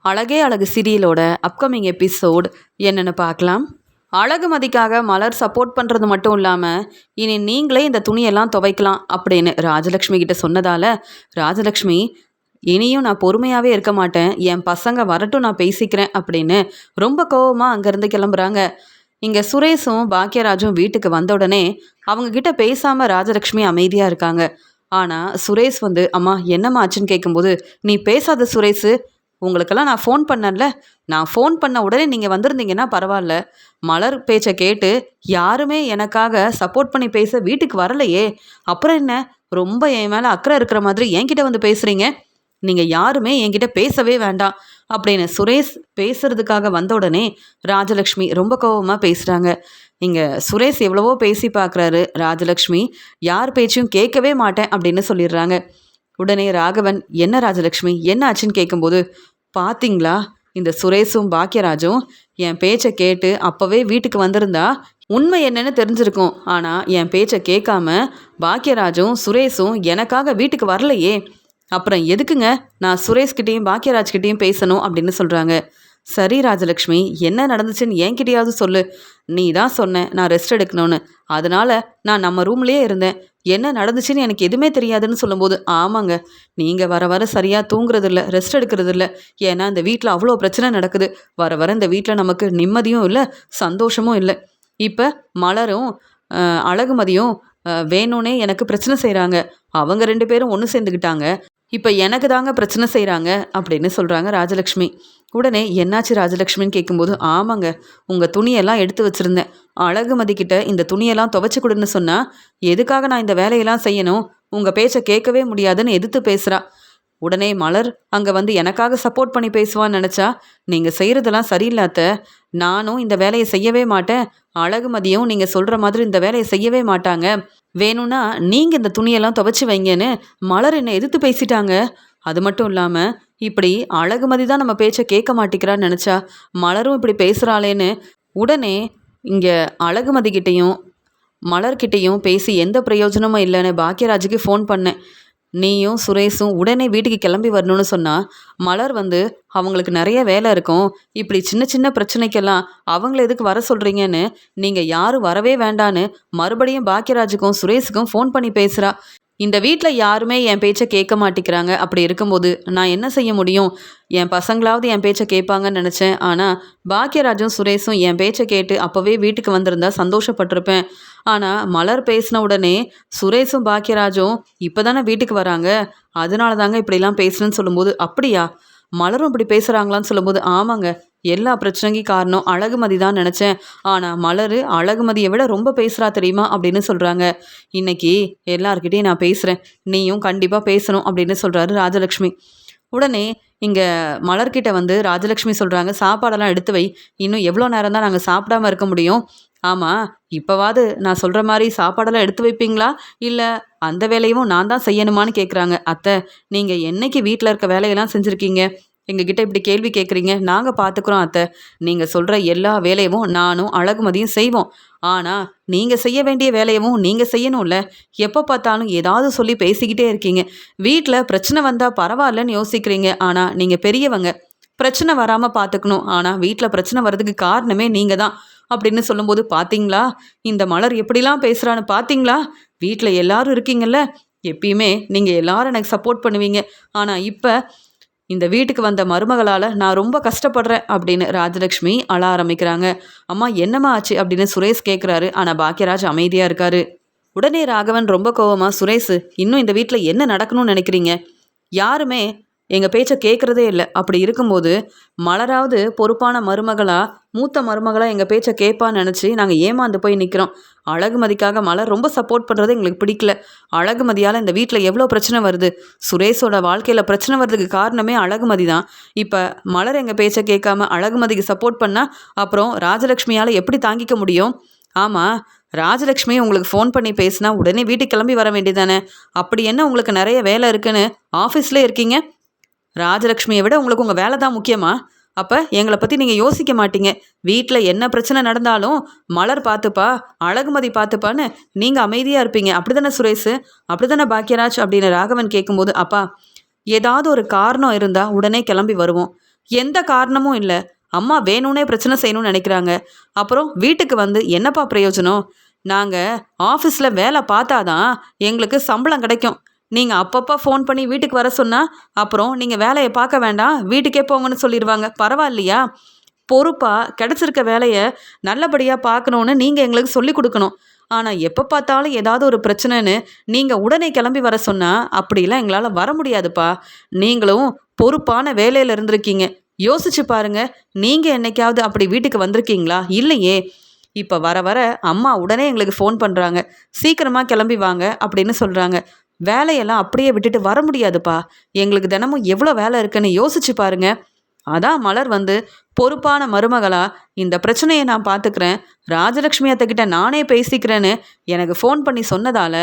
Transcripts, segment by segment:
அழகே அழகு சீரியலோட upcoming episode என்னென்னு பார்க்கலாம். அழகுமதிக்காக மலர் சப்போர்ட் பண்ணுறது மட்டும் இல்லாமல் இனி நீங்களே இந்த துணியெல்லாம் துவைக்கலாம் அப்படின்னு ராஜலக்ஷ்மி கிட்ட சொன்னதால் ராஜலக்ஷ்மி இனியும் நான் பொறுமையாகவே இருக்க மாட்டேன், என் பசங்க வரட்டும் நான் பேசிக்கிறேன் அப்படின்னு ரொம்ப கோவமாக அங்கேருந்து கிளம்புறாங்க. இங்கே சுரேஷும் பாக்யராஜும் வீட்டுக்கு வந்த உடனே அவங்கக்கிட்ட பேசாமல் ராஜலக்ஷ்மி அமைதியாக இருக்காங்க. ஆனால் சுரேஷ் அம்மா என்னம்மா ஆச்சுன்னு கேட்கும்போது, நீ பேசாத சுரேஷு, உங்களுக்கெல்லாம் நான் ஃபோன் பண்ணல, நான் ஃபோன் பண்ண உடனே நீங்கள் வந்திருந்தீங்கன்னா பரவாயில்ல, மலர் பேச்சை கேட்டு யாருமே எனக்காக சப்போர்ட் பண்ணி பேச வீட்டுக்கு வரலையே, அப்புறம் என்ன ரொம்ப என் மேலே அக்கறை இருக்கிற மாதிரி என்கிட்ட வந்து பேசுகிறீங்க, நீங்கள் யாருமே என்கிட்ட பேசவே வேண்டாம் அப்படின்னு சுரேஷ் பேசுறதுக்காக வந்த உடனே ராஜலக்ஷ்மி ரொம்ப கோபமாக பேசுகிறாங்க. இங்கே சுரேஷ் எவ்வளவோ பேசி பார்க்குறாரு, ராஜலக்ஷ்மி யார் பேச்சையும் கேட்கவே மாட்டேன் அப்படின்னு சொல்லிடுறாங்க. உடனே ராகவன் என்ன ராஜலக்ஷ்மி என்ன ஆச்சுன்னு கேட்கும்போது, பார்த்தீங்களா இந்த சுரேஷும் பாக்யராஜும் என் பேச்சை கேட்டு அப்போவே வீட்டுக்கு வந்திருந்தா உண்மை என்னன்னு தெரிஞ்சிருக்கும், ஆனால் என் பேச்சை கேட்காம பாக்யராஜும் சுரேஷும் எனக்காக வீட்டுக்கு வரலையே, அப்புறம் எதுக்குங்க நான் சுரேஷ்கிட்டையும் பாக்யராஜ்கிட்டையும் பேசணும் அப்படின்னு சொல்கிறாங்க. சரி ராஜலக்ஷ்மி என்ன நடந்துச்சுன்னு என்கிட்டயாவது சொல்லு, நீ தான் சொன்ன நான் ரெஸ்ட் எடுக்கணும்னு, அதனால் நான் நம்ம ரூம்லேயே இருந்தேன், என்ன நடந்துச்சுன்னு எனக்கு எதுவுமே தெரியாதுன்னு சொல்லும்போது, ஆமாங்க நீங்கள் வர வர சரியாக தூங்குறதில்ல, ரெஸ்ட் எடுக்கிறதில்ல, ஏன்னா இந்த வீட்டில் அவ்வளோ பிரச்சனை நடக்குது, வர வர இந்த வீட்டில் நமக்கு நிம்மதியும் இல்லை சந்தோஷமும் இல்லை, இப்போ மலரும் அழகுமதியும் வேணும்னே எனக்கு பிரச்சனை செய்கிறாங்க, அவங்க 2 பேரும் ஒன்று சேர்ந்துக்கிட்டாங்க, இப்போ எனக்கு தாங்க பிரச்சனை செய்கிறாங்க அப்படின்னு சொல்கிறாங்க ராஜலக்ஷ்மி. உடனே என்னாச்சு ராஜலக்ஷ்மின்னு கேட்கும்போது, ஆமாங்க உங்கள் துணியெல்லாம் எடுத்து வச்சுருந்தேன், அழகுமதிக்கிட்ட இந்த துணியெல்லாம் துவைச்சி கொடுன்னு சொன்னால் எதுக்காக நான் இந்த வேலையெல்லாம் செய்யணும், உங்கள் பேச்சை கேட்கவே முடியாதுன்னு எதிர்த்து பேசுகிறா. உடனே மலர் அங்கே வந்து எனக்காக சப்போர்ட் பண்ணி பேசுவான்னு நினச்சா, நீங்கள் செய்கிறதெல்லாம் சரியில்லாத, நானும் இந்த வேலையை செய்யவே மாட்டேன், அழகுமதியும் நீங்கள் சொல்கிற மாதிரி இந்த வேலையை செய்யவே மாட்டாங்க, வேணும்னா நீங்கள் இந்த துணியெல்லாம் துவைச்சி வைங்கன்னு மலர் என்னை எதிர்த்து பேசிட்டாங்க. அது மட்டும் இல்லாமல் இப்படி அழகுமதி தான் நம்ம பேச்சை கேட்க மாட்டேங்கிறான்னு நினச்சா மலரும் இப்படி பேசுகிறாளேன்னு உடனே இங்கே அழகுமதிக்கிட்டேயும் மலர்கிட்டையும் பேசி எந்த பிரயோஜனமும் இல்லைன்னு பாக்யராஜுக்கு ஃபோன் பண்ணேன், நீயும் சுரேஷும் உடனே வீட்டுக்கு கிளம்பி வரணும்னு சொன்னால் மலர் அவங்களுக்கு நிறைய வேலை இருக்கும், இப்படி சின்ன சின்ன பிரச்சனைக்கெல்லாம் அவங்கள எதுக்கு வர சொல்கிறீங்கன்னு நீங்கள் யாரும் வரவே வேண்டான்னு மறுபடியும் பாக்யராஜுக்கும் சுரேஷுக்கும் ஃபோன் பண்ணி பேசுகிறா. இந்த வீட்டில் யாருமே என் பேச்சை கேட்க மாட்டேங்கிறாங்க, அப்படி இருக்கும்போது நான் என்ன செய்ய முடியும், என் பசங்களாவது என் பேச்சை கேட்பாங்கன்னு நினச்சேன், ஆனால் பாக்யராஜும் சுரேஷும் என் பேச்சை கேட்டு அப்போவே வீட்டுக்கு வந்திருந்தா சந்தோஷப்பட்டிருப்பேன், ஆனால் மலர் பேசின உடனே சுரேஷும் பாக்யராஜும் இப்போ தானே வீட்டுக்கு வராங்க, அதனால தாங்க இப்படிலாம் பேசுனேன்னு சொல்லும்போது, அப்படியா மலரும் இப்படி பேசுகிறாங்களான்னு சொல்லும்போது, ஆமாங்க எல்லா பிரச்சனைக்கும் காரணம் அழகுமதி தான் நினச்சேன், ஆனால் மலர் அழகுமதியை விட ரொம்ப பேசுகிறா தெரியுமா அப்படின்னு சொல்கிறாங்க. இன்னைக்கு எல்லார்கிட்டையும் நான் பேசுகிறேன், நீயும் கண்டிப்பாக பேசணும் அப்படின்னு சொல்கிறாரு ராஜலக்ஷ்மி. உடனே இங்கே மலர்கிட்ட ராஜலக்ஷ்மி சொல்கிறாங்க, சாப்பாடெல்லாம் எடுத்து வை, இன்னும் எவ்வளோ நேரம் தான் நாங்கள் சாப்பிடாம இருக்க முடியும், ஆமாம் இப்போவாது நான் சொல்கிற மாதிரி சாப்பாடெல்லாம் எடுத்து வைப்பீங்களா, இல்லை அந்த வேலையும் நான் தான் செய்யணுமான்னு கேட்குறாங்க. அத்தை நீங்கள் என்னைக்கு வீட்டில் இருக்க வேலையெல்லாம் செஞ்சுருக்கீங்க, எங்ககிட்ட இப்படி கேள்வி கேட்குறீங்க, நாங்கள் பார்த்துக்குறோம் அத்தை, நீங்கள் சொல்கிற எல்லா வேலையும் நானும் அழகுமதியும் செய்வோம், ஆனால் நீங்கள் செய்ய வேண்டிய வேலையவும் நீங்கள் செய்யணும்ல, எப்போ பார்த்தாலும் ஏதாவது சொல்லி பேசிக்கிட்டே இருக்கீங்க, வீட்டில் பிரச்சனை வந்தால் பரவாயில்லன்னு யோசிக்கிறீங்க, ஆனால் நீங்கள் பெரியவங்க, பிரச்சனை வராமல் பார்த்துக்கணும், ஆனால் வீட்டில் பிரச்சனை வர்றதுக்கு காரணமே நீங்கள் தான் அப்படின்னு சொல்லும்போது, பார்த்தீங்களா இந்த மலர் எப்படிலாம் பேசுகிறான்னு பார்த்தீங்களா, வீட்டில் எல்லாரும் இருக்கீங்கல்ல, எப்பயுமே நீங்கள் எல்லாரும் எனக்கு சப்போர்ட் பண்ணுவீங்க, ஆனால் இப்போ இந்த வீட்டுக்கு வந்த மருமகளால் நான் ரொம்ப கஷ்டப்படுறேன் அப்படின்னு ராஜலக்ஷ்மி அழ ஆரம்பிக்கிறாங்க. அம்மா என்னம்மா ஆச்சு அப்படின்னு சுரேஷ் கேட்குறாரு, ஆனால் பாக்யராஜ் அமைதியாக இருக்காரு. உடனே ராகவன் ரொம்ப கோவமாக, சுரேஷ் இன்னும் இந்த வீட்டில் என்ன நடக்கணும்னு நினைக்கிறீங்க, யாருமே எங்கள் பேச்சை கேட்குறதே இல்லை, அப்படி இருக்கும்போது மலராவது பொறுப்பான மருமகளாக மூத்த மருமகளாக எங்கள் பேச்சை கேட்பான்னு நினச்சி நாங்கள் ஏமாந்து போய் நிற்கிறோம், அழகுமதிக்காக மலர் ரொம்ப சப்போர்ட் பண்ணுறது எங்களுக்கு பிடிக்கல, அழகுமதியால் இந்த வீட்டில் எவ்வளோ பிரச்சனை வருது, சுரேஷோட வாழ்க்கையில் பிரச்சனை வர்றதுக்கு காரணமே அழகுமதி தான், இப்போ மலர் எங்கள் பேச்சை கேட்காம அழகுமதிக்கு சப்போர்ட் பண்ணால் அப்புறம் ராஜலக்ஷ்மியால் எப்படி தாங்கிக்க முடியும், ஆமாம் ராஜலக்ஷ்மி உங்களுக்கு ஃபோன் பண்ணி பேசினா உடனே வீட்டுக்கு கிளம்பி வர வேண்டியதானே, அப்படி என்ன உங்களுக்கு நிறைய வேலை இருக்குன்னு ஆஃபீஸில் இருக்கீங்க, ராஜலக்ஷ்மியை விட உங்களுக்கு உங்கள் வேலை தான் முக்கியமா, அப்போ எங்களை பற்றி நீங்கள் யோசிக்க மாட்டீங்க, வீட்டில் என்ன பிரச்சனை நடந்தாலும் மலர் பார்த்துப்பா அழகுமதி பார்த்துப்பான்னு நீங்கள் அமைதியாக இருப்பீங்க, அப்படி தானே சுரேஷ், அப்படி தானே பாக்யராஜ் அப்படின்னு ராகவன் கேட்கும்போது, அப்பா ஏதாவது ஒரு காரணம் இருந்தால் உடனே கிளம்பி வருவோம், எந்த காரணமும் இல்லை. அம்மா வேணும்னே பிரச்சனை செய்யணும்னு நினைக்கிறாங்க. அப்புறம் வீட்டுக்கு வந்து என்னப்பா பிரயோஜனம்? நாங்கள் ஆஃபீஸில் வேலை பார்த்தாதான் எங்களுக்கு சம்பளம் கிடைக்கும். நீங்கள் அப்பப்போ ஃபோன் பண்ணி வீட்டுக்கு வர சொன்னால் அப்புறம் நீங்கள் வேலையை பார்க்க வேண்டாம், வீட்டுக்கே போங்கன்னு சொல்லிடுவாங்க. பரவாயில்லையா? பொறுப்பாக கிடச்சிருக்க வேலையை நல்லபடியாக பார்க்கணுன்னு நீங்கள் எங்களுக்கு சொல்லி கொடுக்கணும். ஆனால் எப்போ பார்த்தாலும் ஏதாவது ஒரு பிரச்சனைன்னு நீங்கள் உடனே கிளம்பி வர சொன்னால் அப்படிலாம் எங்களால் வர முடியாதுப்பா. நீங்களும் பொறுப்பான வேலையில் இருந்திருக்கீங்க. யோசிச்சு பாருங்க, நீங்கள் என்னைக்காவது அப்படி வீட்டுக்கு வந்திருக்கீங்களா? இல்லையே. இப்போ வர வர அம்மா உடனே எங்களுக்கு ஃபோன் பண்ணுறாங்க, சீக்கிரமாக கிளம்பி வாங்க அப்படின்னு சொல்கிறாங்க. வேலையெல்லாம் அப்படியே விட்டுட்டு வர முடியாதுப்பா. எங்களுக்கு தினமும் எவ்வளோ வேலை இருக்குன்னு யோசிச்சு பாருங்க. அதான் மலர் வந்து பொறுப்பான மருமகளா இந்த பிரச்சனையை நான் பார்த்துக்கிறேன், ராஜலக்ஷ்மி அத்தைக்கிட்ட நானே பேசிக்கிறேன்னு எனக்கு ஃபோன் பண்ணி சொன்னதால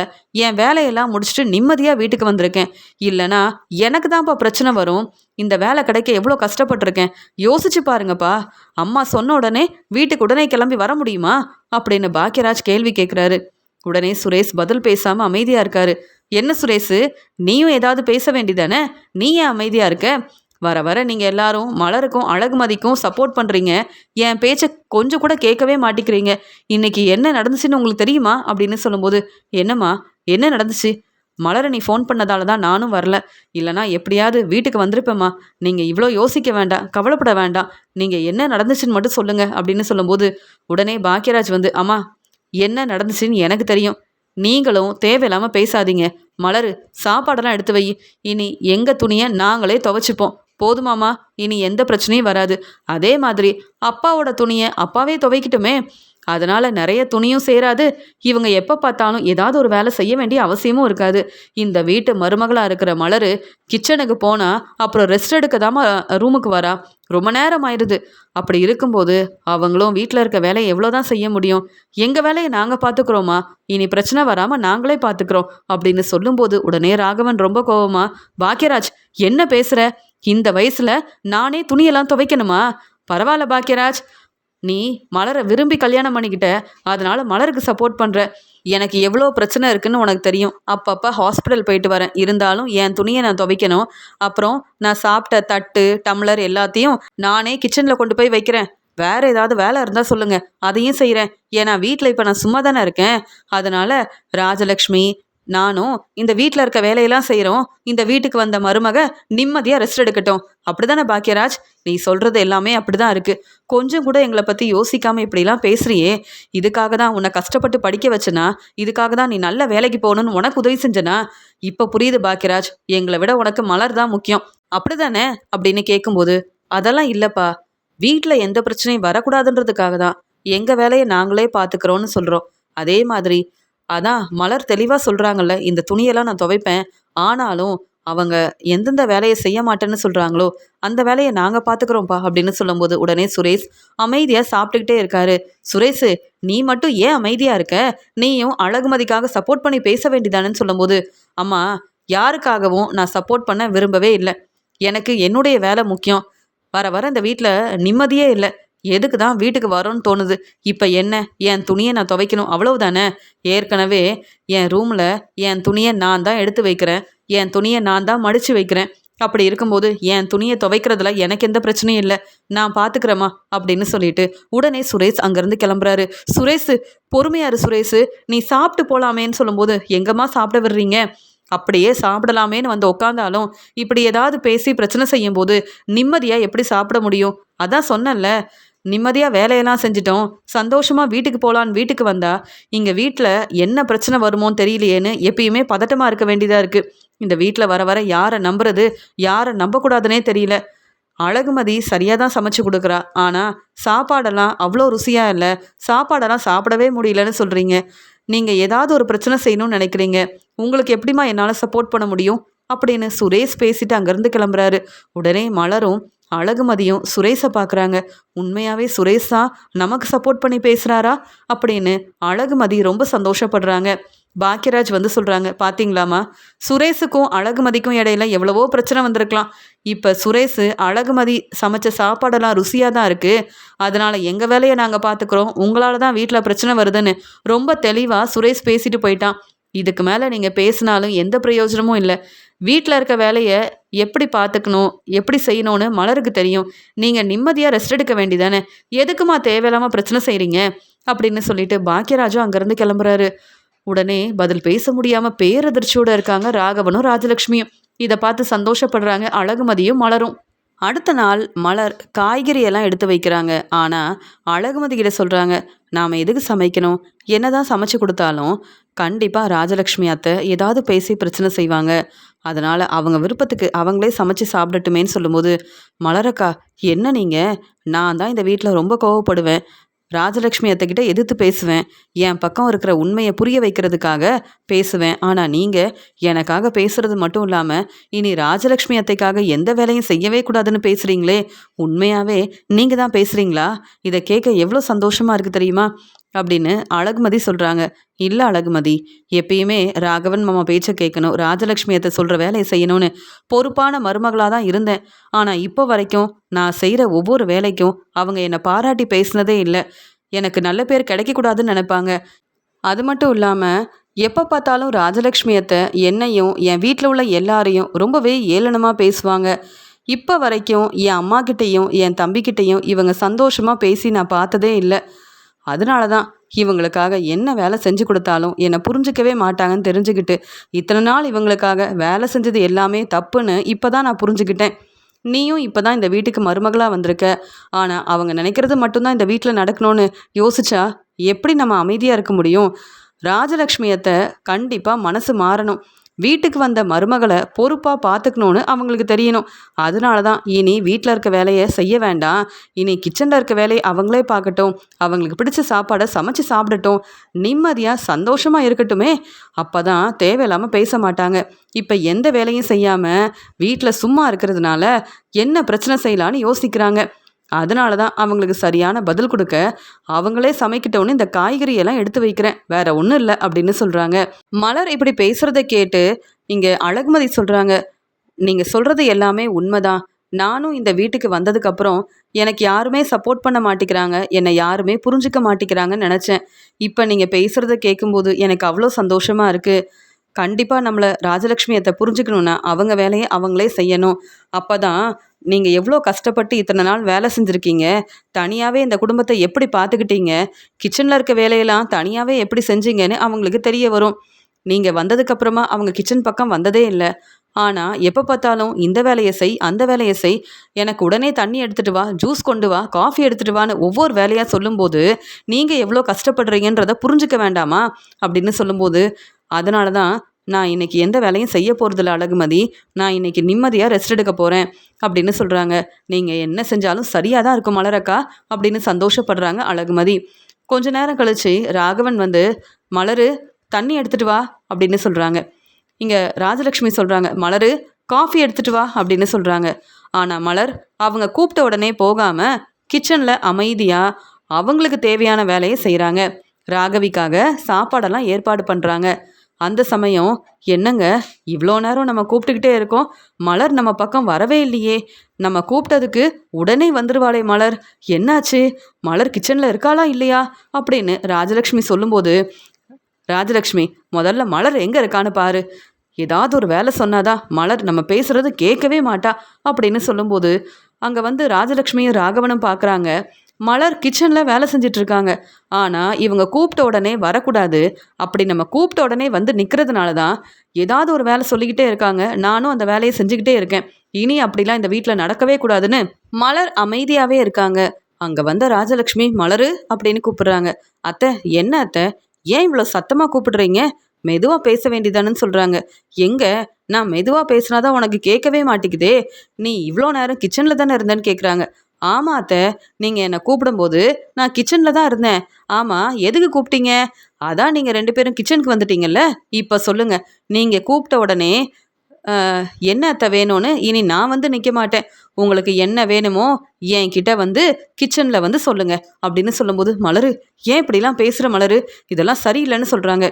என் வேலையெல்லாம் முடிச்சுட்டு நிம்மதியாக வீட்டுக்கு வந்திருக்கேன். இல்லைனா எனக்கு தான்ப்பா பிரச்சனை வரும். இந்த வேலை கிடைக்க எவ்வளோ கஷ்டப்பட்டிருக்கேன். யோசிச்சு பாருங்கப்பா. அம்மா சொன்ன உடனே வீட்டுக்கு உடனே கிளம்பி வர முடியுமா அப்படின்னு பாக்கியராஜ் கேள்வி கேட்குறாரு. உடனே சுரேஷ் பதில் பேசாமல் அமைதியாக இருக்காரு. என்ன சுரேஷு, நீயும் ஏதாவது பேச வேண்டிதானே? நீ ஏன் அமைதியாக இருக்க? வர வர நீங்கள் எல்லாரும் மலருக்கும் அழகுமதிக்கும் சப்போர்ட் பண்ணுறீங்க, என் பேச்சை கொஞ்சம் கூட கேட்கவே மாட்டிக்கிறீங்க. இன்னைக்கு என்ன நடந்துச்சுன்னு உங்களுக்கு தெரியுமா அப்படின்னு சொல்லும்போது, என்னம்மா என்ன நடந்துச்சு? மலரை நீ ஃபோன் பண்ணதால தான் நானும் வரல, இல்லைனா எப்படியாவது வீட்டுக்கு வந்திருப்பேம்மா. நீங்கள் இவ்வளோ யோசிக்க வேண்டாம், கவலைப்பட வேண்டாம். நீங்கள் என்ன நடந்துச்சுன்னு மட்டும் சொல்லுங்கள் அப்படின்னு சொல்லும்போது உடனே பாக்கியராஜ் வந்து, அம்மா என்ன நடந்துச்சுன்னு எனக்கு தெரியும், நீங்களும் தேவையில்லாமல் பேசாதீங்க. மலரு, சாப்பாடெல்லாம் எடுத்து வை. இனி எங்கள் துணியை நாங்களே துவைச்சிப்போம். போதுமாம்மா, இனி எந்த பிரச்சனையும் வராது. அதே மாதிரி அப்பாவோட துணியை அப்பாவே துவைக்கட்டுமே. அதனால் நிறைய துணியும் சேராது. இவங்க எப்போ பார்த்தாலும் ஏதாவது ஒரு வேலை செய்ய வேண்டிய அவசியமும் இருக்காது. இந்த வீட்டு மருமகளாக இருக்கிற மலர் கிச்சனுக்கு போனால் அப்புறம் ரெஸ்ட் எடுக்க தாம்மா ரூமுக்கு வரா. ரொம்ப நேரம் ஆயிடுது. அப்படி இருக்கும்போது அவங்களும் வீட்டில் இருக்க வேலையை எவ்வளோ தான் செய்ய முடியும்? எங்கள் வேலையை நாங்கள் பார்த்துக்குறோம்மா, இனி பிரச்சனை வராமல் நாங்களே பார்த்துக்குறோம் அப்படின்னு சொல்லும்போது உடனே ராகவன் ரொம்ப கோவமா, பாக்கியராஜ் என்ன பேசுகிற? இந்த வயசில் நானே துணியெல்லாம் துவைக்கணுமா? பரவாயில்ல பாக்கியராஜ், நீ மலரை விரும்பி கல்யாணம் பண்ணிக்கிட்ட, அதனால மலருக்கு சப்போர்ட் பண்ணுற. எனக்கு எவ்வளோ பிரச்சனை இருக்குன்னு உனக்கு தெரியும். அப்பப்போ ஹாஸ்பிட்டல் போயிட்டு வரேன். இருந்தாலும் என் துணியை நான் துவைக்கணும். அப்புறம் நான் சாப்பிட்ட தட்டு டம்ளர் எல்லாத்தையும் நானே கிச்சனில் கொண்டு போய் வைக்கிறேன். வேற ஏதாவது வேலை இருந்தால் சொல்லுங்கள், அதையும் செய்கிறேன். ஏன்னா வீட்டில் இப்போ நான் சும்மா தானே இருக்கேன். அதனால ராஜலக்ஷ்மி நானும் இந்த வீட்டில் இருக்க வேலையெல்லாம் செய்கிறோம். இந்த வீட்டுக்கு வந்த மருமக நிம்மதியாக ரெஸ்ட் எடுக்கட்டும். அப்படிதானே பாக்கியராஜ்? நீ சொல்கிறது எல்லாமே அப்படி தான் இருக்குது. கொஞ்சம் கூட எங்களை பற்றி யோசிக்காமல் இப்படிலாம் பேசுகிறியே. இதுக்காக தான் உன்னை கஷ்டப்பட்டு படிக்க வச்சனா? இதுக்காக தான் நீ நல்ல வேலைக்கு போகணுன்னு உனக்கு உதவி செஞ்சனா? இப்போ புரியுது பாக்கியராஜ், எங்களை விட உனக்கு மலர் தான் முக்கியம், அப்படிதானே அப்படின்னு கேட்கும்போது, அதெல்லாம் இல்லைப்பா, வீட்டில் எந்த பிரச்சனையும் வரக்கூடாதுன்றதுக்காக தான் எங்கள் வேலையை நாங்களே பார்த்துக்கிறோன்னு சொல்கிறோம். அதே மாதிரி அதான் மலர் தெளிவாக சொல்கிறாங்கல்ல, இந்த துணியெல்லாம் நான் துவைப்பேன், ஆனாலும் அவங்க எந்தெந்த வேலையை செய்ய மாட்டேன்னு சொல்கிறாங்களோ அந்த வேலையை நாங்கள் பார்த்துக்குறோம்ப்பா அப்படின்னு சொல்லும்போது உடனே சுரேஷ் அமைதியாக சாப்பிட்டுக்கிட்டே இருக்காரு. சுரேஷு, நீ மட்டும் ஏன் அமைதியாக இருக்க? நீயும் அழகுமதிக்காக சப்போர்ட் பண்ணி பேச வேண்டியதானேன்னு சொல்லும்போது, அம்மா யாருக்காகவும் நான் சப்போர்ட் பண்ண விரும்பவே இல்லை. எனக்கு என்னுடைய வேலை முக்கியம். வர வர இந்த வீட்டில் நிம்மதியே இல்லை. எதுக்கு தான் வீட்டுக்கு வரோன்னு தோணுது. இப்போ என்ன, என் துணியை நான் துவைக்கணும் அவ்வளவுதானே? ஏற்கனவே என் ரூமில் என் துணியை நான் தான் எடுத்து வைக்கிறேன், என் துணியை நான் தான் மடித்து வைக்கிறேன். அப்படி இருக்கும்போது என் துணியை துவைக்கிறதுல எனக்கு எந்த பிரச்சனையும் இல்லை, நான் பார்த்துக்கிறேம்மா அப்படின்னு சொல்லிட்டு உடனே சுரேஷ் அங்கேருந்து கிளம்புறாரு. சுரேஷு, பொறுமையாரு சுரேஷு, நீ சாப்பிட்டு போகலாமேன்னு சொல்லும்போது, எங்கம்மா சாப்பிட விடுறீங்க? அப்படியே சாப்பிடலாமேன்னு வந்து உட்காந்தாலும் இப்படி ஏதாவது பேசி பிரச்சனை செய்யும்போது நிம்மதியாக எப்படி சாப்பிட முடியும்? அதான் சொன்னேன்ல, நிம்மதியாக வேலையெல்லாம் செஞ்சிட்டோம், சந்தோஷமாக வீட்டுக்கு போகலான்னு வீட்டுக்கு வந்தா இங்கே வீட்டில் என்ன பிரச்சனை வருமோன்னு தெரியலையேன்னு எப்பயுமே பதட்டமாக இருக்க வேண்டியதாக இருக்குது. இந்த வீட்டில் வர வர யாரை நம்புறது, யாரை நம்பக்கூடாதுன்னே தெரியல. அழகுமதி சரியாக தான் சமைச்சு கொடுக்குறா, ஆனால் சாப்பாடெல்லாம் அவ்வளோ ருசியாக இல்லை, சாப்பாடெல்லாம் சாப்பிடவே முடியலன்னு சொல்கிறீங்க. நீங்கள் ஏதாவது ஒரு பிரச்சனை செய்யணும்னு நினைக்கிறீங்க, உங்களுக்கு எப்படிம்மா என்னால் சப்போர்ட் பண்ண முடியும் அப்படின்னு சுரேஷ் பேசிட்டு அங்கேருந்து கிளம்புறாரு. உடனே மலரும் அழகுமதியும் சுரேஷை பார்க்குறாங்க. உண்மையாகவே சுரேஷ் தான் நமக்கு சப்போர்ட் பண்ணி பேசுகிறாரா அப்படின்னு அழகுமதி ரொம்ப சந்தோஷப்படுறாங்க. பாக்கியராஜ் வந்து சொல்கிறாங்க, பார்த்தீங்களாம்மா, சுரேஷுக்கும் அழகுமதிக்கும் இடையில எவ்வளவோ பிரச்சனை வந்திருக்கலாம். இப்போ சுரேஷ் அழகுமதி சமைச்ச சாப்பாடெல்லாம் ருசியாக தான் இருக்குது, அதனால் எங்கள் வேலையை நாங்கள் பார்த்துக்குறோம், உங்களால் தான் வீட்டில் பிரச்சனை வருதுன்னு ரொம்ப தெளிவாக சுரேஷ் பேசிட்டு போயிட்டான். இதுக்கு மேலே நீங்கள் பேசினாலும் எந்த பிரயோஜனமும் இல்லை. வீட்டில் இருக்க வேலையை எப்படி பார்த்துக்கணும் எப்படி செய்யணும்னு மலருக்கு தெரியும். நீங்கள் நிம்மதியாக ரெஸ்ட் எடுக்க வேண்டிதானே, எதுக்குமா தேவையில்லாமல் பிரச்சனை செய்கிறீங்க அப்படின்னு சொல்லிட்டு பாக்கியராஜும் அங்கேருந்து கிளம்புறாரு. உடனே பதில் பேச முடியாமல் பேரதிர்ச்சியோடு இருக்காங்க ராகவனும் ராஜலக்ஷ்மியும். இதை பார்த்து சந்தோஷப்படுறாங்க அழகுமதியும் மலரும். அடுத்த நாள் மலர் காய்கறி எல்லாம் எடுத்து வைக்கிறாங்க. ஆனால் அழகுமதி கிட்ட சொல்கிறாங்க, நாம் எதுக்கு சமைக்கணும், என்னதான் சமைச்சு கொடுத்தாலும் கண்டிப்பாக ராஜலக்ஷ்மி அத்தை ஏதாவது பேசி பிரச்சனை செய்வாங்க. அதனால் அவங்க விருப்பத்துக்கு அவங்களே சமைச்சு சாப்பிடட்டுமேன்னு சொல்லும்போது, மலரக்கா என்ன நீங்கள், நான் தான் இந்த வீட்டில் ரொம்ப கோவப்படுவேன். ராஜலக்ஷ்மி அத்தைக்கிட்ட எதிர்த்து பேசுவேன். என் பக்கம் இருக்கிற உண்மையை புரிய வைக்கிறதுக்காக பேசுவேன். ஆனால் நீங்கள் எனக்காக பேசுறது மட்டும் இல்லாமல் இனி ராஜலக்ஷ்மி அத்தைக்காக எந்த வேலையும் செய்யவே கூடாதுன்னு பேசுகிறீங்களே, உண்மையாகவே நீங்கள் தான் பேசுகிறீங்களா? இதை கேட்க எவ்வளோ சந்தோஷமாக இருக்குது தெரியுமா அப்படின்னு அழகுமதி சொல்கிறாங்க. இல்லை அழகுமதி, எப்பயுமே ராகவன் மாமா பேச்சை கேட்கணும், ராஜலக்ஷ்மி அத்தை சொல்கிற வேலையை செய்யணும்னு பொறுப்பான மருமகளாக தான் இருந்தேன். ஆனால் இப்போ வரைக்கும் நான் செய்கிற ஒவ்வொரு வேலைக்கும் அவங்க என்னை பாராட்டி பேசினதே இல்லை. எனக்கு நல்ல பேர் கிடைக்கக்கூடாதுன்னு நினைப்பாங்க. அது மட்டும் இல்லாமல் எப்போ பார்த்தாலும் ராஜலக்ஷ்மி அத்தை என்னையும் என் வீட்டில் உள்ள எல்லாரையும் ரொம்பவே ஏளனமாக பேசுவாங்க. இப்போ வரைக்கும் என் அம்மாக்கிட்டேயும் என் தம்பிக்கிட்டேயும் இவங்க சந்தோஷமாக பேசி நான் பார்த்ததே இல்லை. அதனால தான் இவங்களுக்காக என்ன வேலை செஞ்சு கொடுத்தாலும் என்னை புரிஞ்சிக்கவே மாட்டாங்கன்னு தெரிஞ்சுக்கிட்டு இத்தனை நாள் இவங்களுக்காக வேலை செஞ்சது எல்லாமே தப்புன்னு இப்போ தான் நான் புரிஞ்சுக்கிட்டேன். நீயும் இப்போ தான் இந்த வீட்டுக்கு மருமகளாக வந்திருக்க. ஆனால் அவங்க நினைக்கிறது மட்டும்தான் இந்த வீட்டில் நடக்கணும்னு யோசிச்சா எப்படி நம்ம அமைதியாக இருக்க முடியும்? ராஜலக்ஷ்மியத்தை கண்டிப்பாக மனசு மாறணும். வீட்டுக்கு வந்த மருமகளை பொறுப்பாக பார்த்துக்கணுன்னு அவங்களுக்கு தெரியணும். அதனால தான் இனி வீட்டில் இருக்க வேலையை செய்ய வேண்டாம், இனி கிச்சனில் இருக்க வேலையை அவங்களே பார்க்கட்டும், அவங்களுக்கு பிடிச்ச சாப்பாடை சமைச்சு சாப்பிடட்டும், நிம்மதியாக சந்தோஷமாக இருக்கட்டுமே. அப்போ தான் தேவையில்லாமல் பேச மாட்டாங்க. இப்போ எந்த வேலையும் செய்யாமல் வீட்டில் சும்மா இருக்கிறதுனால என்ன பிரச்சனை செய்யலான்னு யோசிக்கிறாங்க. அதனால தான் அவங்களுக்கு சரியான பதில் கொடுக்க அவங்களே சமைக்கிட்டோன்னு இந்த காய்கறியெல்லாம் எடுத்து வைக்கிறேன், வேற ஒன்றும் இல்லை அப்படின்னு சொல்கிறாங்க. மலர் இப்படி பேசுகிறத கேட்டு இங்கே அழகுமதி சொல்கிறாங்க, நீங்கள் சொல்கிறது எல்லாமே உண்மைதான். நானும் இந்த வீட்டுக்கு வந்ததுக்கப்புறம் எனக்கு யாருமே சப்போர்ட் பண்ண மாட்டேங்கிறாங்க, என்னை யாருமே புரிஞ்சிக்க மாட்டேங்கிறாங்கன்னு நினச்சேன். இப்போ நீங்கள் பேசுகிறத கேட்கும்போது எனக்கு அவ்வளோ சந்தோஷமாக இருக்குது. கண்டிப்பாக நம்மளை ராஜலக்ஷ்மி அத்தை புரிஞ்சுக்கணுன்னா அவங்க வேலையை அவங்களே செய்யணும். அப்போ தான் நீங்கள் எவ்வளோ கஷ்டப்பட்டு இத்தனை நாள் வேலை செஞ்சுருக்கீங்க, தனியாகவே இந்த குடும்பத்தை எப்படி பார்த்துக்கிட்டீங்க, கிச்சனில் இருக்க வேலையெல்லாம் தனியாகவே எப்படி செஞ்சீங்கன்னு அவங்களுக்கு தெரிய வரும். நீங்கள் வந்ததுக்கப்புறமா அவங்க கிச்சன் பக்கம் வந்ததே இல்லை. ஆனால் எப்போ பார்த்தாலும் இந்த வேலையை செய் அந்த வேலையை செய், எனக்கு உடனே தண்ணி எடுத்துகிட்டு வா, ஜூஸ் கொண்டு வா, காஃபி எடுத்துகிட்டு வான்னு ஒவ்வொரு வேலையாக சொல்லும்போது நீங்கள் எவ்வளோ கஷ்டப்படுறீங்கன்றதை புரிஞ்சுக்க வேண்டாமா அப்படின்னு சொல்லும்போது, அதனால தான் நான் இன்றைக்கி எந்த வேலையும் செய்ய போகிறதில்ல அழகுமதி, நான் இன்றைக்கி நிம்மதியாக ரெஸ்ட் எடுக்க போகிறேன் அப்படின்னு சொல்கிறாங்க. நீங்கள் என்ன செஞ்சாலும் சரியாக தான் இருக்கும் மலரக்கா அப்படின்னு சந்தோஷப்படுறாங்க அழகுமதி. கொஞ்ச நேரம் கழித்து ராகவன் வந்து, மலரு தண்ணி எடுத்துகிட்டு வா அப்படின்னு சொல்கிறாங்க. இங்கே ராஜலக்ஷ்மி சொல்கிறாங்க, மலரு காஃபி எடுத்துகிட்டு வா அப்படின்னு சொல்கிறாங்க. ஆனால் மலர் அவங்க கூப்பிட்ட உடனே போகாமல் கிச்சனில் அமைதியாக அவங்களுக்கு தேவையான வேலையை செய்கிறாங்க. ராகவிக்காக சாப்பாடெல்லாம் ஏற்பாடு பண்ணுறாங்க. அந்த சமயம், என்னங்க இவ்வளோ நேரம் நம்ம கூப்பிட்டுக்கிட்டே இருக்கோம், மலர் நம்ம பக்கம் வரவே இல்லையே, நம்ம கூப்பிட்டதுக்கு உடனே வந்துருவாளே மலர், என்னாச்சு, மலர் கிச்சனில் இருக்காளா இல்லையா அப்படின்னு ராஜலக்ஷ்மி சொல்லும்போது, ராஜலக்ஷ்மி முதல்ல மலர் எங்கே இருக்கான்னு பாரு, ஏதாவது ஒரு வேலை சொன்னாதான் மலர் நம்ம பேசுகிறது கேட்கவே மாட்டா அப்படின்னு சொல்லும்போது, அங்கே வந்து ராஜலக்ஷ்மியும் ராகவனும் பார்க்குறாங்க, மலர் கிச்சனில் வேலை செஞ்சிட்ருக்காங்க. ஆனால் இவங்க கூப்பிட்ட உடனே வரக்கூடாது, அப்படி நம்ம கூப்பிட்ட உடனே வந்து நிற்கிறதுனால தான் ஏதாவது ஒரு வேலை சொல்லிக்கிட்டே இருக்காங்க. நானும் அந்த வேலையை செஞ்சுக்கிட்டே இருக்கேன். இனி அப்படிலாம் இந்த வீட்டில் நடக்கவே கூடாதுன்னு மலர் அமைதியாகவே இருக்காங்க. அங்கே வந்த ராஜலக்ஷ்மி மலரு அப்படின்னு கூப்பிடுறாங்க. அத்தை என்ன அத்தை, ஏன் இவ்வளோ சத்தமாக கூப்பிடுறீங்க, மெதுவாக பேச வேண்டியதானு சொல்கிறாங்க. எங்கே நான் மெதுவாக பேசினாதான் உனக்கு கேட்கவே மாட்டேங்குதே, நீ இவ்வளோ நேரம் கிச்சனில் தானே இருந்தேன்னு கேட்குறாங்க. ஆமாம் அத்தை, நீங்கள் என்னை கூப்பிடும்போது நான் கிச்சனில் தான் இருந்தேன். ஆமாம், எதுக்கு கூப்பிட்டீங்க? அதான் நீங்கள் 2 பேரும் கிச்சனுக்கு வந்துட்டீங்கல்ல, இப்போ சொல்லுங்கள், நீங்கள் கூப்பிட்ட உடனே என்ன அத்தை வேணும்னு இனி நான் வந்து நிற்க மாட்டேன். உங்களுக்கு என்ன வேணுமோ என்கிட்ட வந்து கிச்சனில் வந்து சொல்லுங்கள் அப்படின்னு சொல்லும்போது, மலரு ஏன் இப்படிலாம் பேசுகிற மலரு, இதெல்லாம் சரியில்லைன்னு சொல்கிறாங்க.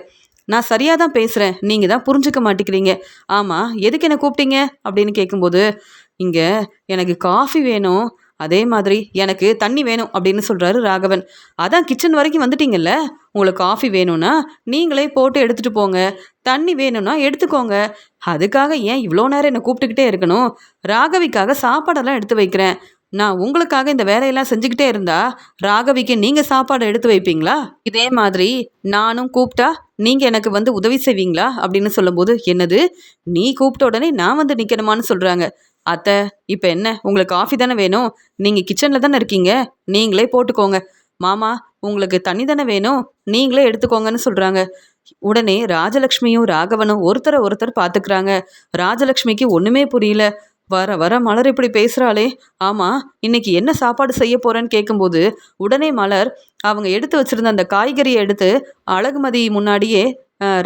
நான் சரியாக தான் பேசுகிறேன், நீங்கள் தான் புரிஞ்சுக்க மாட்டேங்கிறீங்க. ஆமாம், எதுக்கு என்னை கூப்பிட்டீங்க அப்படின்னு கேட்கும்போது, இங்கே எனக்கு காஃபி வேணும், அதே மாதிரி எனக்கு தண்ணி வேணும் அப்படின்னு சொல்கிறாரு ராகவன். அதான் கிச்சன் வரைக்கும் வந்துட்டீங்கல்ல, உங்களுக்கு காஃபி வேணும்னா நீங்களே போட்டு எடுத்துகிட்டு போங்க, தண்ணி வேணும்னா எடுத்துக்கோங்க. அதுக்காக ஏன் இவ்வளோ நேரம் என்னை கூப்பிட்டுக்கிட்டே இருக்கணும்? ராகவிக்காக சாப்பாடெல்லாம் எடுத்து வைக்கிறேன். நான் உங்களுக்காக இந்த வேலையெல்லாம் செஞ்சுக்கிட்டே இருந்தா ராகவிக்கு நீங்கள் சாப்பாடு எடுத்து வைப்பீங்களா? இதே மாதிரி நானும் கூப்பிட்டா நீங்கள் எனக்கு வந்து உதவி செய்வீங்களா அப்படின்னு சொல்லும்போது, என்னது நீ கூப்பிட்ட உடனே நான் வந்து நிற்கணுமான்னு சொல்கிறாங்க. அத்தை, இப்போ என்ன உங்களுக்கு காஃபி தானே வேணும், நீங்கள் கிச்சனில் தானே இருக்கீங்க, நீங்களே போட்டுக்கோங்க. மாமா, உங்களுக்கு தண்ணி தானே வேணும், நீங்களே எடுத்துக்கோங்கன்னு சொல்கிறாங்க. உடனே ராஜலக்ஷ்மியும் ராகவனும் ஒருத்தரை ஒருத்தர் பார்த்துக்கிறாங்க. ராஜலக்ஷ்மிக்கு ஒன்றுமே புரியல. வர வர மலர் இப்படி பேசுகிறாளே, ஆமாம் இன்னைக்கு என்ன சாப்பாடு செய்ய போகிறேன்னு கேட்கும்போது உடனே மலர் அவங்க எடுத்து வச்சுருந்த அந்த காய்கறியை எடுத்து அழகுமதி முன்னாடியே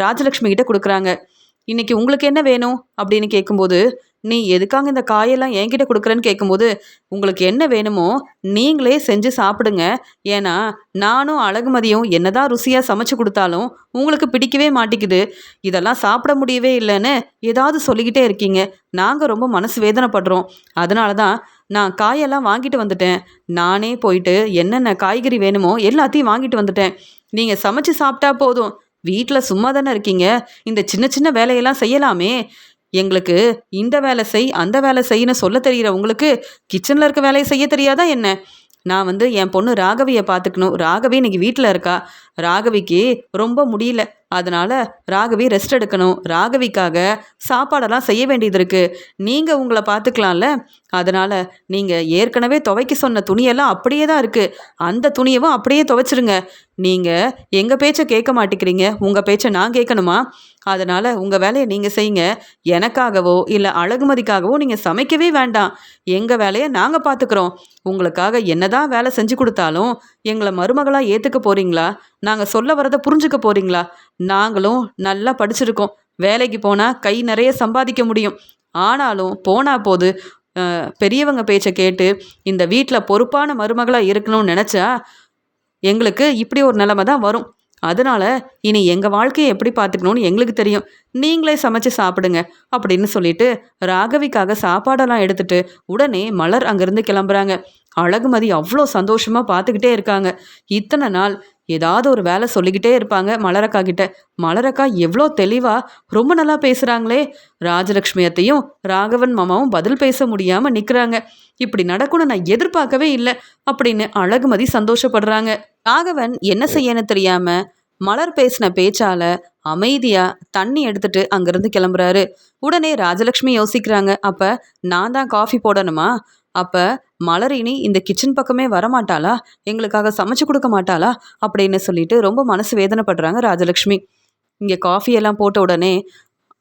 ராஜலக்ஷ்மி கிட்ட கொடுக்குறாங்க. இன்னைக்கு உங்களுக்கு என்ன வேணும் அப்படின்னு கேட்கும்போது, நீ எதுக்காக இந்த காயெல்லாம் என்கிட்ட கொடுக்குறேன்னு கேட்கும்போது, உங்களுக்கு என்ன வேணுமோ நீங்களே செஞ்சு சாப்பிடுங்க. ஏன்னா நானும் அழகுமதியும் என்னதான் ருசியாக சமைச்சு கொடுத்தாலும் உங்களுக்கு பிடிக்கவே மாட்டேங்குது. இதெல்லாம் சாப்பிட முடியவே இல்லைன்னு ஏதாவது சொல்லிக்கிட்டே இருக்கீங்க. நாங்கள் ரொம்ப மனசு வேதனைப்படுறோம். அதனால தான் நான் காயெல்லாம் வாங்கிட்டு வந்துட்டேன். நானே போயிட்டு என்னென்ன காய்கறி வேணுமோ எல்லாத்தையும் வாங்கிட்டு வந்துட்டேன். நீங்கள் சமைச்சு சாப்பிட்டா போதும். வீட்டில் சும்மா தானே இருக்கீங்க, இந்த சின்ன சின்ன வேலையெல்லாம் செய்யலாமே. எங்களுக்கு இந்த வேலை செய் அந்த வேலை செய்யன்னு சொல்ல தெரிகிற உங்களுக்கு கிச்சனில் இருக்க வேலையை செய்ய தெரியாதா என்ன? நான் வந்து என் பொண்ணு ராகவியை பார்த்துக்கணும். ராகவி இன்னைக்கு வீட்டில் இருக்கா. ராகவிக்கு ரொம்ப முடியல, அதனால் ராகவி ரெஸ்ட் எடுக்கணும். ராகவிக்காக சாப்பாடெல்லாம் செய்ய வேண்டியது இருக்குது. நீங்கள் உங்களை பார்த்துக்கலாம்ல. அதனால் நீங்கள் ஏற்கனவே துவைக்க சொன்ன துணியெல்லாம் அப்படியே தான் இருக்குது. அந்த துணியவும் அப்படியே துவைச்சிருங்க. நீங்கள் எங்கள் பேச்சை கேட்க மாட்டேங்கிறீங்க, உங்கள் பேச்சை நான் கேட்கணுமா? அதனால் உங்கள் வேலையை நீங்கள் செய்யுங்க. எனக்காகவோ இல்லை அழகுமதிக்காகவோ நீங்கள் சமைக்கவே வேண்டாம். எங்கள் வேலையை நாங்கள் பார்த்துக்குறோம். உங்களுக்காக என்னதான் வேலை செஞ்சு கொடுத்தாலும் எங்களை மருமகளாக ஏற்றுக்க போகிறீங்களா? நாங்கள் சொல்ல வரதை புரிஞ்சுக்க போகிறீங்களா? நாங்களும் நல்லா படிச்சிருக்கோம். வேலைக்கு போனால் கை நிறைய சம்பாதிக்க முடியும். ஆனாலும் போனா போது பெரியவங்க பேச்சை கேட்டு இந்த வீட்டில் பொறுப்பான மருமகளாக இருக்கணும்னு நினச்சா எங்களுக்கு இப்படி ஒரு நிலைமை தான் வரும். அதனால் இனி எங்கள் வாழ்க்கையை எப்படி பார்த்துக்கணும்னு எங்களுக்கு தெரியும். நீங்களே சமைச்சு சாப்பிடுங்க அப்படின்னு சொல்லிட்டு ராகவிக்காக சாப்பாடெல்லாம் எடுத்துட்டு உடனே மலர் அங்கேருந்து கிளம்புறாங்க. அழகுமதி அவ்வளோ சந்தோஷமாக பார்த்துக்கிட்டே இருக்காங்க. இத்தனை நாள் ஏதாவது ஒரு வேலை சொல்லிக்கிட்டே இருப்பாங்க மலரக்கா கிட்ட. மலரக்கா எவ்வளோ தெளிவாக ரொம்ப நல்லா பேசுகிறாங்களே. ராஜலக்ஷ்மியத்தையும் ராகவன் மாமாவும் பதில் பேச முடியாமல் நிற்கிறாங்க. இப்படி நடக்கும்னு நான் எதிர்பார்க்கவே இல்லை அப்படின்னு அழகுமதி சந்தோஷப்படுறாங்க. ராகவன் என்ன செய்யன்னு தெரியாம மலர் பேசின பேச்சால அமைதியா தண்ணி எடுத்துட்டு அங்கிருந்து கிளம்புறாரு. உடனே ராஜலக்ஷ்மி யோசிக்கிறாங்க, அப்ப நான் தான் காஃபி போடணுமா? அப்ப மலர் இனி இந்த கிச்சன் பக்கமே வரமாட்டாளா? எங்களுக்காக சமைச்சு கொடுக்க மாட்டாளா? அப்படின்னு சொல்லிட்டு ரொம்ப மனசு வேதனைப்படுறாங்க ராஜலக்ஷ்மி. இங்கே காஃபி எல்லாம் போட்ட உடனே,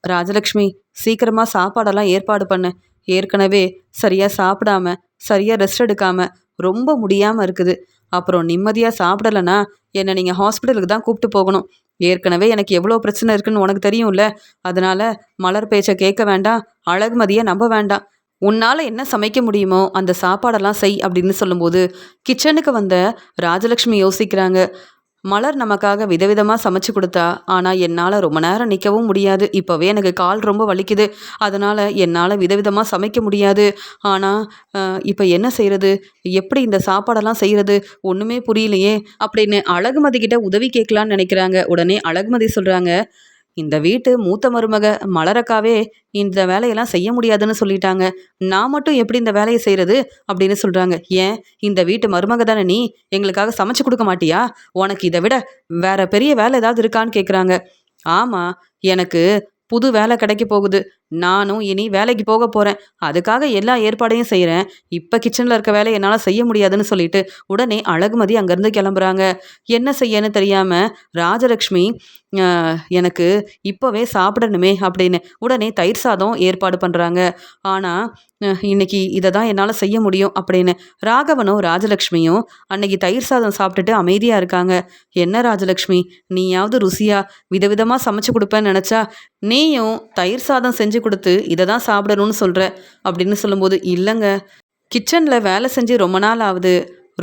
ராஜலக்ஷ்மி சீக்கிரமா சாப்பாடெல்லாம் ஏற்பாடு பண்ணு. ஏற்கனவே சரியா சாப்பிடாம சரியா ரெஸ்ட் எடுக்காம ரொம்ப முடியாம இருக்குது. அப்புறம் நிம்மதியாக சாப்பிடலைன்னா என்னை நீங்கள் ஹாஸ்பிட்டலுக்கு தான் கூப்பிட்டு போகணும். ஏற்கனவே எனக்கு எவ்வளோ பிரச்சனை இருக்குன்னு உனக்கு தெரியும்ல. அதனால் மலர் பேச்சை கேட்க வேண்டாம், அழகுமதியை நம்ப வேண்டாம். உன்னால் என்ன சமைக்க முடியுமோ அந்த சாப்பாடெல்லாம் செய் அப்படின்னு சொல்லும்போது கிச்சனுக்கு வந்த ராஜலக்ஷ்மி யோசிக்கிறாங்க. மலர் நமக்காக விதவிதமாக சமைச்சு கொடுத்தா, ஆனால் என்னால் ரொம்ப நேரம் நிற்கவும் முடியாது. இப்போவே எனக்கு கால் ரொம்ப வலிக்குது. அதனால் என்னால் விதவிதமாக சமைக்க முடியாது. ஆனால் இப்போ என்ன செய்கிறது, எப்படி இந்த சாப்பாடெல்லாம் செய்கிறது ஒன்றுமே புரியலையே அப்படின்னு அழகுமதி கிட்ட உதவி கேட்கலான்னு நினைக்கிறாங்க. உடனே அழகுமதி சொல்கிறாங்க, இந்த வீட்டு மூத்த மருமக மலரக்காவே இந்த வேலையெல்லாம் செய்ய முடியாதுன்னு சொல்லிட்டாங்க. நான் மட்டும் எப்படி இந்த வேலையை செய்கிறது அப்படின்னு சொல்கிறாங்க. ஏன் இந்த வீட்டு மருமக தானே நீ, எங்களுக்காக சமைச்சு கொடுக்க மாட்டியா? உனக்கு இதை விட வேற பெரிய வேலை ஏதாவது இருக்கான்னு கேட்குறாங்க. ஆமாம், எனக்கு புது வேலை கிடைக்க போகுது. நானும் இனி வேலைக்கு போக போகிறேன். அதுக்காக எல்லா ஏற்பாடையும் செய்கிறேன். இப்போ கிச்சனில் இருக்க வேலையை என்னால் செய்ய முடியாதுன்னு சொல்லிட்டு உடனே அழகுமதி அங்கேருந்து கிளம்புறாங்க. என்ன செய்யன்னு தெரியாமல் ராஜலக்ஷ்மி எனக்கு இப்போவே சாப்பிடணுமே அப்படின்னு உடனே தயிர் சாதம் ஏற்பாடு பண்ணுறாங்க. ஆனால் இன்னைக்கு இதை தான் என்னால் செய்ய முடியும் அப்படின்னு ராகவனும் ராஜலக்ஷ்மியும் அன்னைக்கு தயிர் சாதம் சாப்பிட்டுட்டு அமைதியாக இருக்காங்க. என்ன ராஜலக்ஷ்மி, நீயாவது ருசியாக விதவிதமாக சமைச்சு கொடுப்பேன்னு நினச்சா நீயும் தயிர் சாதம் செஞ்சு கொடுத்து இதை தான் சாப்பிடணும்னு சொல்கிற அப்படின்னு சொல்லும்போது, இல்லைங்க, கிச்சனில் வேலை செஞ்சு ரொம்ப நாள் ஆகுது.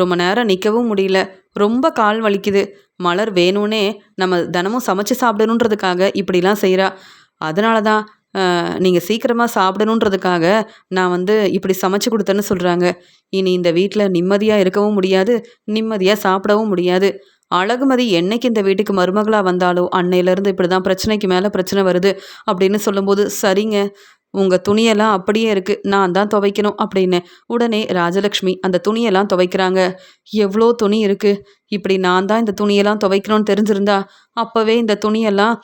ரொம்ப நேரம் நிற்கவும் முடியல. ரொம்ப கால் வலிக்குது. மலர் வேணும்னே நம்ம தினமும் சமைச்சு சாப்பிடணுன்றதுக்காக இப்படிலாம் செய்கிறா. அதனால தான் நீங்கள் சீக்கிரமாக சாப்பிடணுன்றதுக்காக நான் இப்படி சமைச்சு கொடுத்தேன்னு சொல்கிறாங்க. இனி இந்த வீட்டில் நிம்மதியாக இருக்கவும் முடியாது, நிம்மதியாக சாப்பிடவும் முடியாது. அழகுமதி என்னைக்கு இந்த வீட்டுக்கு மருமகளாக வந்தாலோ அன்னையிலேருந்து இப்படி தான் பிரச்சனைக்கு மேலே பிரச்சனை வருது அப்படின்னு சொல்லும்போது, சரிங்க உங்கள் துணியெல்லாம் அப்படியே இருக்குது, நான் தான் துவைக்கணும் அப்படின்னு உடனே ராஜலக்ஷ்மி அந்த துணியெல்லாம் துவைக்கிறாங்க. எவ்வளோ துணி இருக்குது, இப்படி நான் தான் இந்த துணியெல்லாம் துவைக்கணும்னு தெரிஞ்சிருந்தா அப்போவே இந்த துணியெல்லாம்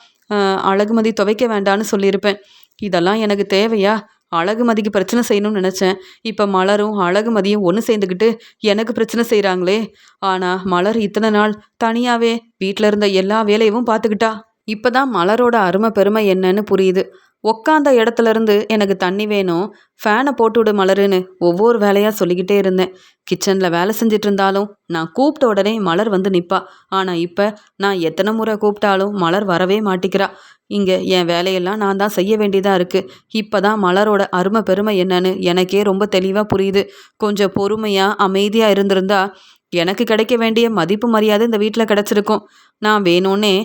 அழகுமதி துவைக்க வேண்டான்னு சொல்லியிருப்பேன். இதெல்லாம் எனக்கு தேவையா? அழகுமதிக்கு பிரச்சனை செய்யணும்னு நினச்சேன். இப்போ மலரும் அழகுமதியும் ஒன்று சேர்ந்துக்கிட்டு எனக்கு பிரச்சனை செய்கிறாங்களே. ஆனால் மலர் இத்தனை நாள் தனியாகவே வீட்டில் இருந்த எல்லா வேலையவும் பார்த்துக்கிட்டா. இப்போ தான் மலரோட அருமை பெருமை என்னன்னு புரியுது. உக்காந்த இடத்துல இருந்து எனக்கு தண்ணி வேணும், ஃபேனை போட்டு விடு மலருன்னு ஒவ்வொரு வேலையாக சொல்லிக்கிட்டே இருந்தேன். கிச்சனில் வேலை செஞ்சிட்டு இருந்தாலும் நான் கூப்பிட்ட உடனே மலர் வந்து நிற்பா. ஆனால் இப்போ நான் எத்தனை முறை கூப்பிட்டாலும் மலர் வரவே மாட்டிக்கிறா. இங்கே என் வேலையெல்லாம் நான் தான் செய்ய வேண்டியதாக இருக்குது. இப்போ தான் மலரோட அருமை பெருமை என்னன்னு எனக்கே ரொம்ப தெளிவாக புரியுது. கொஞ்சம் பொறுமையாக அமைதியாக இருந்திருந்தா எனக்கு கிடைக்க வேண்டிய மதிப்பு மரியாதை இந்த வீட்டில் கிடச்சிருக்கும். நான் வேணும்னே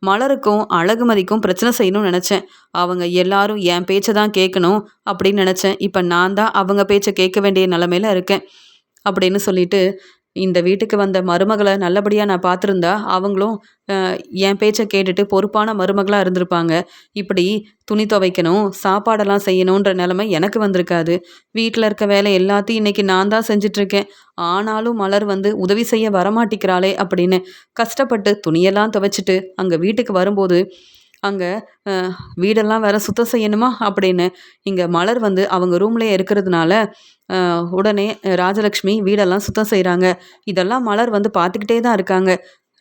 மலருக்கும் அழகுமதிக்கும் பிரச்சனை செய்யணும்னு நினச்சேன். அவங்க எல்லாரும் என் பேச்சை தான் கேட்கணும் அப்படின்னு நினச்சேன். இப்போ நான் தான் அவங்க பேச்சை கேட்க வேண்டிய நிலமையில இருக்கேன் அப்படின்னு சொல்லிட்டு, இந்த வீட்டுக்கு வந்த மருமகளை நல்லபடியாக நான் பார்த்துருந்தா அவங்களும் என் பேச்சை கேட்டுட்டு பொறுப்பான மருமகளாக இருந்திருப்பாங்க. இப்படி துணி துவைக்கணும், சாப்பாடெல்லாம் செய்யணுன்ற நிலைமை எனக்கு வந்திருக்காது. வீட்டில் இருக்க வேலை எல்லாத்தையும் இன்றைக்கி நான் தான் செஞ்சிட்ருக்கேன். ஆனாலும் மலர் உதவி செய்ய வரமாட்டிக்கிறாளே அப்படின்னு கஷ்டப்பட்டு துணியெல்லாம் துவைச்சிட்டு அங்கே வீட்டுக்கு வரும்போது, அங்கே வீடெல்லாம் வேற சுத்தம் செய்யணுமா அப்படின்னு இங்கே மலர் அவங்க ரூம்லேயே இருக்கிறதுனால உடனே ராஜலக்ஷ்மி வீடெல்லாம் சுத்தம் செய்கிறாங்க. இதெல்லாம் மலர் பார்த்துக்கிட்டே தான் இருக்காங்க.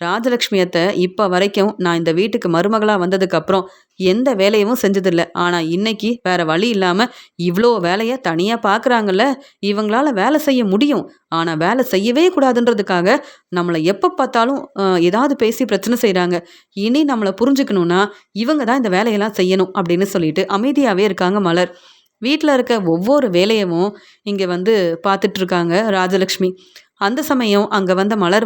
ராஜலக்ஷ்மி அத்தை இப்போ வரைக்கும் நான் இந்த வீட்டுக்கு மருமகளாக வந்ததுக்கப்புறம் எந்த வேலையும் செஞ்சதில்லை. ஆனால் இன்னைக்கு வேற வழி இல்லாமல் இவ்வளோ வேலையை தனியாக பார்க்குறாங்கல்ல, இவங்களால வேலை செய்ய முடியும். ஆனால் வேலை செய்யவே கூடாதுன்றதுக்காக நம்மளை எப்போ பார்த்தாலும் ஏதாவது பேசி பிரச்சனை செய்கிறாங்க. இனி நம்மளை புரிஞ்சுக்கணுன்னா இவங்க தான் இந்த வேலையெல்லாம் செய்யணும் அப்படின்னு சொல்லிட்டு அமைதியாகவே இருக்காங்க மலர். வீட்டில் இருக்க ஒவ்வொரு வேலையவும் இங்கே பார்த்துட்ருக்காங்க ராஜலக்ஷ்மி. அந்த சமயம் அங்கே வந்த மலர்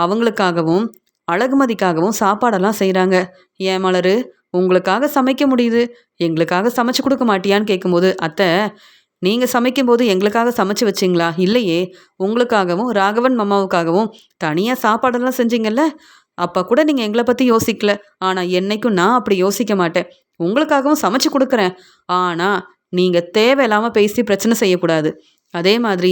அவங்களுக்காகவும் அழகுமதிக்காகவும் சாப்பாடெல்லாம் செய்கிறாங்க. ஏன் மலரு, உங்களுக்காக சமைக்க முடியுது, எங்களுக்காக சமைச்சு கொடுக்க மாட்டியான்னு கேட்கும்போது, அத்தை நீங்கள் சமைக்கும்போது எங்களுக்காக சமைச்சு வச்சிங்களா? இல்லையே, உங்களுக்காகவும் ராகவன் மாமாவுக்காகவும் தனியாக சாப்பாடெல்லாம் செஞ்சீங்கல்ல, அப்போ கூட நீங்கள் எங்களை பற்றி யோசிக்கல. ஆனால் என்னைக்கும் நான் அப்படி யோசிக்க மாட்டேன். உங்களுக்காகவும் சமைச்சு கொடுக்குறேன். ஆனால் நீங்கள் தேவையில்லாமல் பேசி பிரச்சனை செய்யக்கூடாது. அதே மாதிரி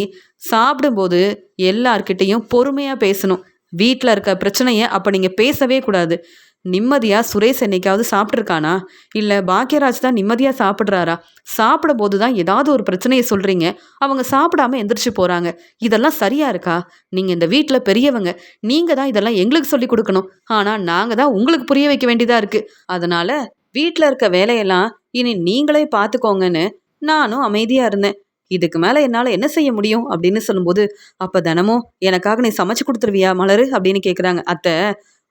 சாப்பிடும்போது எல்லார்கிட்டையும் பொறுமையாக பேசணும். வீட்டில் இருக்க பிரச்சனையை அப்போ நீங்கள் பேசவே கூடாது. நிம்மதியாக சுரேஷ் என்னைக்காவது சாப்பிட்ருக்கானா? இல்லை பாக்யராஜ் தான் நிம்மதியாக சாப்பிட்றாரா? சாப்பிடும்போது தான் ஏதாவது ஒரு பிரச்சனையை சொல்கிறீங்க, அவங்க சாப்பிடாம எந்திரிச்சு போகிறாங்க. இதெல்லாம் சரியா இருக்கா? நீங்கள் இந்த வீட்டில் பெரியவங்க, நீங்கள் தான் இதெல்லாம் எங்களுக்கு சொல்லி கொடுக்கணும். ஆனால் நாங்கள் தான் உங்களுக்கு புரிய வைக்க வேண்டியதாக இருக்குது. அதனால் வீட்டில் இருக்க வேலையெல்லாம் இனி நீங்களே பார்த்துக்கோங்கன்னு நானும் அமைதியாக இருந்தேன். இதுக்கு மேலே என்னால் என்ன செய்ய முடியும் அப்படின்னு சொல்லும்போது, அப்போ தினமும் எனக்காக நீ சமைச்சு கொடுத்துருவியா மலரு அப்படின்னு கேட்குறாங்க. அத்தை,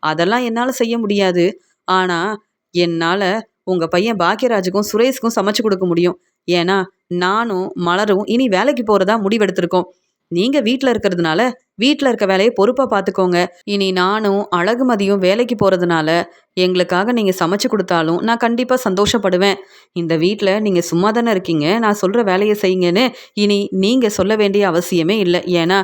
அதெல்லாம் என்னால் செய்ய முடியாது. ஆனால் என்னால் உங்கள் பையன் பாக்யராஜுக்கும் சுரேஷுக்கும் சமைச்சு கொடுக்க முடியும். ஏன்னா நானும் மலரும் இனி வேலைக்கு போகிறதா முடிவெடுத்திருக்கோம். நீங்கள் வீட்டில் இருக்கிறதுனால வீட்டில் இருக்க வேலையை பொறுப்பாக பார்த்துக்கோங்க. இனி நானும் அழகுமதியும் வேலைக்கு போகிறதுனால எங்களுக்காக நீங்கள் சமைச்சு கொடுத்தாலும் நான் கண்டிப்பாக சந்தோஷப்படுவேன். இந்த வீட்டில் நீங்கள் சும்மா தானே இருக்கீங்க, நான் சொல்கிற வேலையை செய்யுங்கன்னு இனி நீங்கள் சொல்ல வேண்டிய அவசியமே இல்லை. ஏன்னா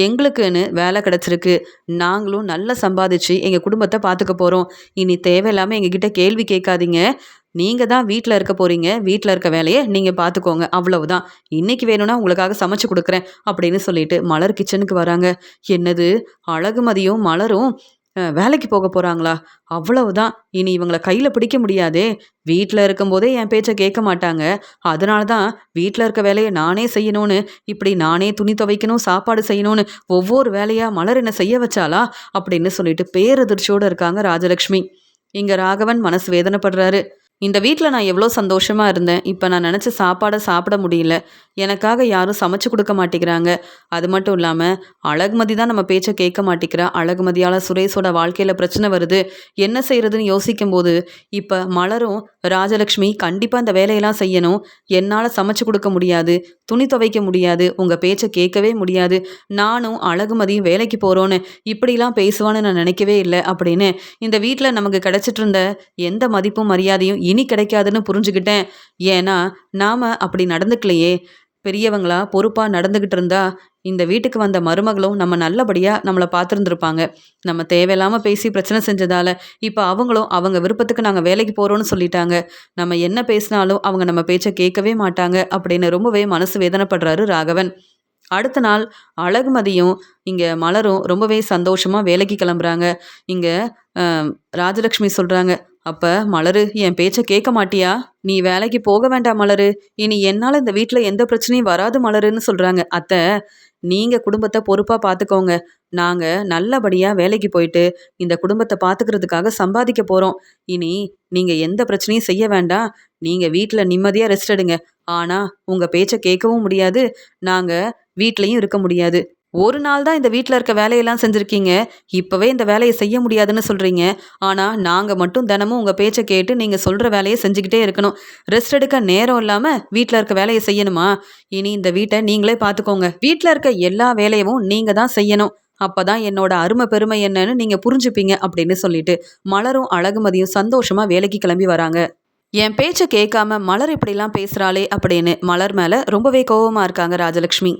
எங்களுக்குன்னு வேலை கிடச்சிருக்கு. நாங்களும் நல்லா சம்பாதிச்சு எங்கள் குடும்பத்தை பார்த்துக்க போகிறோம். இனி தேவையில்லாமல் எங்ககிட்ட கேள்வி கேட்காதீங்க. நீங்கள் தான் வீட்டில் இருக்க போகிறீங்க, வீட்டில் இருக்க வேலையை நீங்கள் பார்த்துக்கோங்க, அவ்வளவுதான். இன்றைக்கி வேணும்னா உங்களுக்காக சமைச்சு கொடுக்குறேன் அப்படின்னு சொல்லிட்டு மலர் கிச்சனுக்கு வராங்க. என்னது, அழகுமதியும் மலரும் வேலைக்கு போக போகிறாங்களா? அவ்வளவுதான், இனி இவங்களை கையில் பிடிக்க முடியாதே. வீட்டில் இருக்கும்போதே என் பேச்சை கேட்க மாட்டாங்க. அதனால தான் வீட்டில் இருக்க வேலையை நானே செய்யணும்னு, இப்படி நானே துணி துவைக்கணும், சாப்பாடு செய்யணும்னு ஒவ்வொரு வேலையாக மலர் என்ன செய்ய வச்சாலா அப்படின்னு சொல்லிட்டு பேரதிர்ச்சியோடு இருக்காங்க ராஜலக்ஷ்மி. இங்கே ராகவன் மனசு வேதனைப்படுறாரு. இந்த வீட்டில் நான் எவ்வளோ சந்தோஷமாக இருந்தேன், இப்போ நான் நினச்ச சாப்பாடை சாப்பிட முடியல. எனக்காக யாரும் சமைச்சு கொடுக்க மாட்டேங்கிறாங்க. அது மட்டும் இல்லாமல் அழகுமதி தான் நம்ம பேச்சை கேட்க மாட்டேங்கிறா. அழகுமதியால் சுரேஷோட வாழ்க்கையில் பிரச்சனை வருது. என்ன செய்கிறதுன்னு யோசிக்கும் போது இப்போ மலரும் ராஜலக்ஷ்மி கண்டிப்பாக இந்த வேலையெல்லாம் செய்யணும். என்னால் சமைச்சு கொடுக்க முடியாது, துணி துவைக்க முடியாது, உங்கள் பேச்சை கேட்கவே முடியாது, நானும் அழகுமதியும் வேலைக்கு போகிறோன்னு இப்படிலாம் பேசுவான்னு நான் நினைக்கவே இல்லை அப்படின்னு இந்த வீட்டில் நமக்கு கிடைச்சிட்டு இருந்த எந்த மதிப்பும் மரியாதையும் இனி கிடைக்காதுன்னு புரிஞ்சுக்கிட்டேன். ஏன்னா நாம அப்படி நடந்துக்கலையே. பெரியவங்களா பொறுப்பா நடந்துகிட்டு இருந்தா இந்த வீட்டுக்கு வந்த மருமகளும் நம்ம நல்லபடியா நம்மள பார்த்துருந்துருப்பாங்க. நம்ம தேவையில்லாம பேசி பிரச்சனை செஞ்சதால இப்ப அவங்களும் அவங்க விருப்பத்துக்கு நாங்க வேலைக்கு போறோம்னு சொல்லிட்டாங்க. நம்ம என்ன பேசினாலும் அவங்க நம்ம பேச்ச கேட்கவே மாட்டாங்க அப்படின்னு ரொம்பவே மனசு வேதனைப்படுறாரு ராகவன். அடுத்த நாள் அழகுமதியும் இங்க மலரும் ரொம்பவே சந்தோஷமா வேலைக்கு கிளம்புறாங்க. இங்க அ ராஜலக்ஷ்மி சொல்றாங்க, "அப்ப மலரு என் பேச்ச கேட்க மாட்டியா? நீ வேலைக்கு போக வேண்டாம் மலரு. இனி என்னால இந்த வீட்ல எந்த பிரச்சனையும் வராது மலருன்னு" சொல்றாங்க. "அத்தை, நீங்க குடும்பத்த பொறுப்பா பார்த்துக்கோங்க. நாங்க நல்லபடியா வேலைக்கு போயிட்டு இந்த குடும்பத்த பார்த்துக்கிறதுக்காக சம்பாதிக்க போறோம். இனி நீங்க எந்த பிரச்சனையும் செய்ய வேண்டாம். நீங்க வீட்ல நிம்மதியா ரெஸ்ட் எடுங்க. ஆனா உங்க பேச்ச கேட்கவும் முடியாது. நாங்க வீட்லயும் இருக்க முடியாது. ஒரு நாள் தான் இந்த வீட்ல இருக்க வேலையெல்லாம் செஞ்சிருக்கீங்க. இப்பவே இந்த வேலைய செய்ய முடியாதுன்னு சொல்றீங்க. ஆனா நாங்க மட்டும் தினமும் உங்க பேச்ச கேட்டு நீங்க சொல்ற வேலைய செஞ்சுக்கிட்டே இருக்கணும். ரெஸ்ட் எடுக்க நேரம் இல்லாம வீட்ல இருக்க வேலைய செய்யணுமா? இனி இந்த வீட்ட நீங்களே பார்த்துக்கோங்க. வீட்ல இருக்க எல்லா வேலையவும் நீங்க தான் செய்யணும். அப்பதான் என்னோட அருமை பெருமை என்னன்னு நீங்க புரிஞ்சுப்பீங்க அப்படின்னு சொல்லிட்டு மலரும் அழகுமதியும் சந்தோஷமா வேலைக்கு கிளம்பி வராங்க. என் பேச்ச கேட்காம மலர் இப்படிலாம் பேசுறாளே அப்படின்னு மலர் மேல ரொம்பவே கோவமா இருக்காங்க ராஜலக்ஷ்மி.